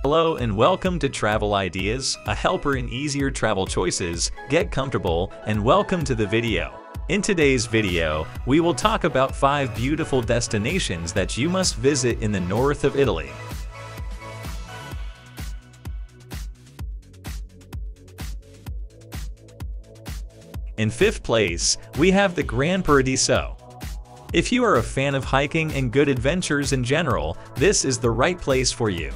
Hello and welcome to Travel Ideas, a helper in easier travel choices. Get comfortable and welcome to the video. In today's video, we will talk about 5 beautiful destinations that you must visit in the north of Italy. In 5th place, we have the Gran Paradiso. If you are a fan of hiking and good adventures in general, this is the right place for you.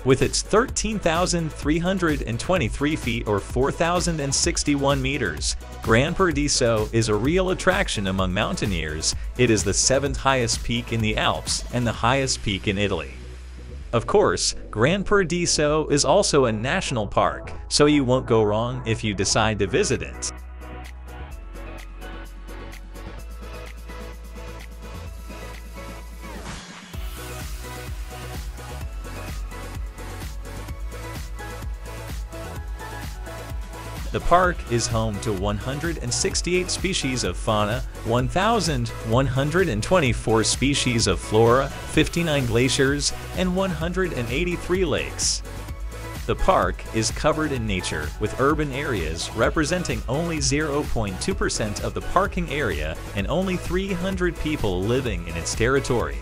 With its 13,323 feet or 4,061 meters, Gran Paradiso is a real attraction among mountaineers. It is the 7th highest peak in the Alps and the highest peak in Italy. Of course, Gran Paradiso is also a national park, so you won't go wrong if you decide to visit it. The park is home to 168 species of fauna, 1,124 species of flora, 59 glaciers, and 183 lakes. The park is covered in nature, with urban areas representing only 0.2% of the parking area and only 300 people living in its territory.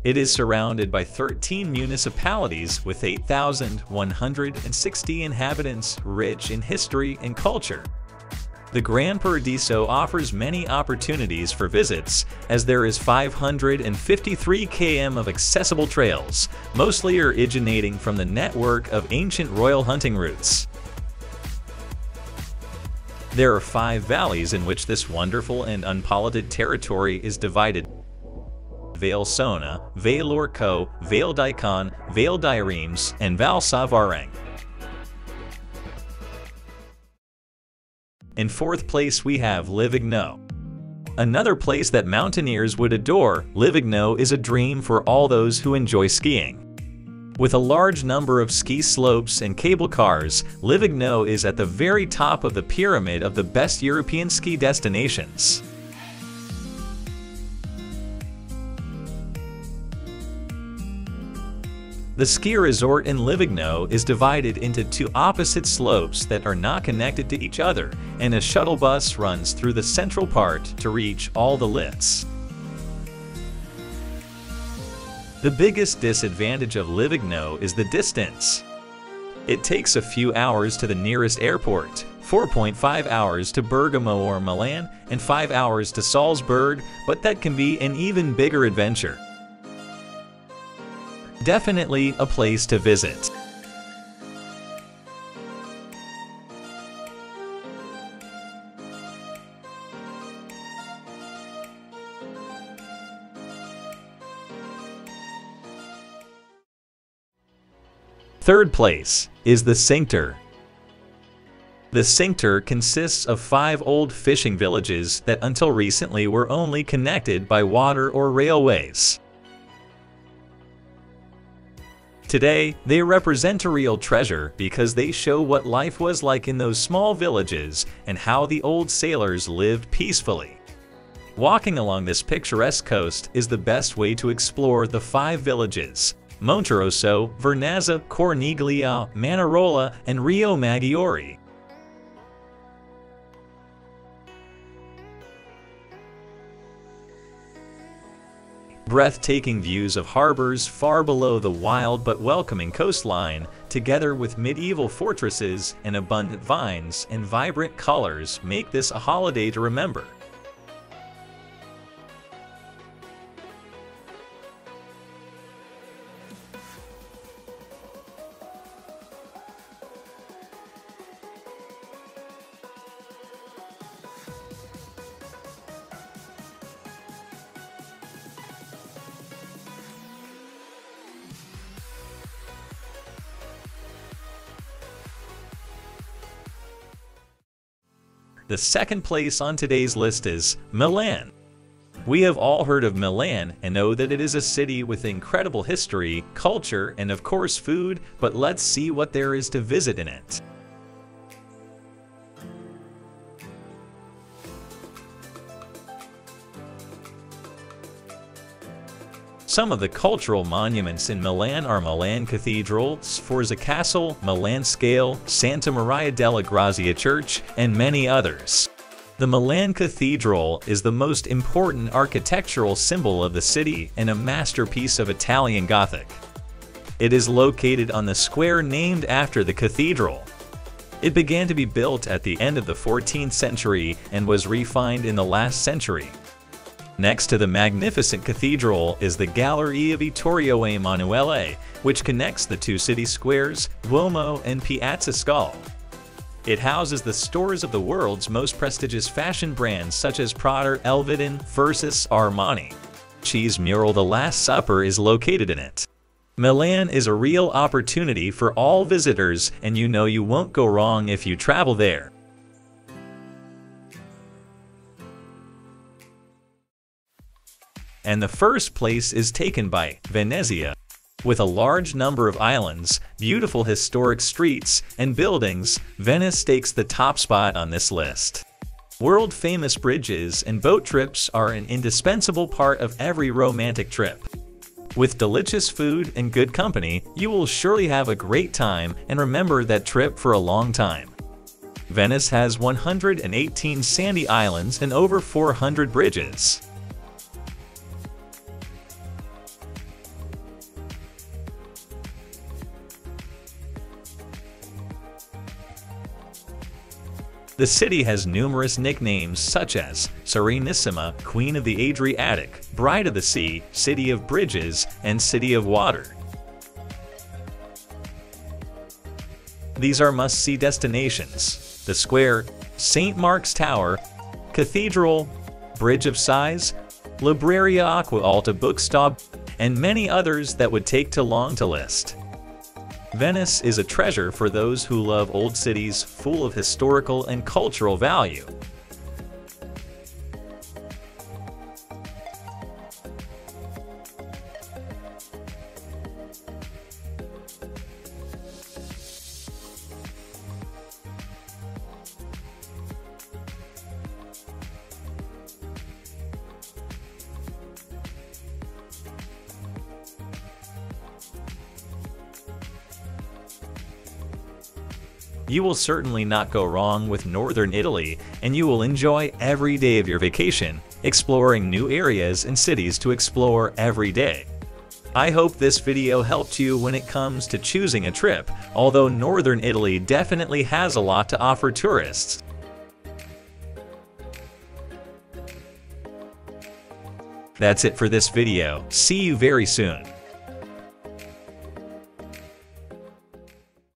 It is surrounded by 13 municipalities with 8,160 inhabitants, rich in history and culture. The Gran Paradiso offers many opportunities for visits, as there is 553 km of accessible trails, mostly originating from the network of ancient royal hunting routes. There are 5 valleys in which this wonderful and unpolluted territory is divided: Val Sona, Val Orco, Val d'Icon, Val d'Iremes, and Val Savareng. In 4th place we have Livigno. Another place that mountaineers would adore, Livigno is a dream for all those who enjoy skiing. With a large number of ski slopes and cable cars, Livigno is at the very top of the pyramid of the best European ski destinations. The ski resort in Livigno is divided into 2 opposite slopes that are not connected to each other, and a shuttle bus runs through the central part to reach all the lifts. The biggest disadvantage of Livigno is the distance. It takes a few hours to the nearest airport, 4.5 hours to Bergamo or Milan, and 5 hours to Salzburg, but that can be an even bigger adventure. Definitely a place to visit. Third place is the Cinque Terre. The Cinque Terre consists of 5 old fishing villages that until recently were only connected by water or railways. Today, they represent a real treasure because they show what life was like in those small villages and how the old sailors lived peacefully. Walking along this picturesque coast is the best way to explore the 5 villages: Monterosso, Vernazza, Corniglia, Manarola, and Rio Maggiore. Breathtaking views of harbors far below the wild but welcoming coastline, together with medieval fortresses and abundant vines and vibrant colors, make this a holiday to remember. The second place on today's list is Milan. We have all heard of Milan and know that it is a city with incredible history, culture, and of course food, but let's see what there is to visit in it. Some of the cultural monuments in Milan are Milan Cathedral, Sforza Castle, Milan Scale, Santa Maria della Grazia Church, and many others. The Milan Cathedral is the most important architectural symbol of the city and a masterpiece of Italian Gothic. It is located on the square named after the cathedral. It began to be built at the end of the 14th century and was refined in the last century. Next to the magnificent cathedral is the Galleria Vittorio Emanuele, which connects the two city squares, Duomo and Piazza Scala. It houses the stores of the world's most prestigious fashion brands such as Prada, Elvidon, Versace, Armani. Cheese mural The Last Supper is located in it. Milan is a real opportunity for all visitors, and you know you won't go wrong if you travel there. And the first place is taken by Venezia. With a large number of islands, beautiful historic streets, and buildings, Venice takes the top spot on this list. World-famous bridges and boat trips are an indispensable part of every romantic trip. With delicious food and good company, you will surely have a great time and remember that trip for a long time. Venice has 118 sandy islands and over 400 bridges. The city has numerous nicknames such as Serenissima, Queen of the Adriatic, Bride of the Sea, City of Bridges, and City of Water. These are must-see destinations: the Square, St. Mark's Tower, Cathedral, Bridge of Sighs, Libreria Acqua Alta Bookstop, and many others that would take too long to list. Venice is a treasure for those who love old cities full of historical and cultural value. You will certainly not go wrong with northern Italy, and you will enjoy every day of your vacation, exploring new areas and cities to explore every day. I hope this video helped you when it comes to choosing a trip, although northern Italy definitely has a lot to offer tourists. That's it for this video. See you very soon.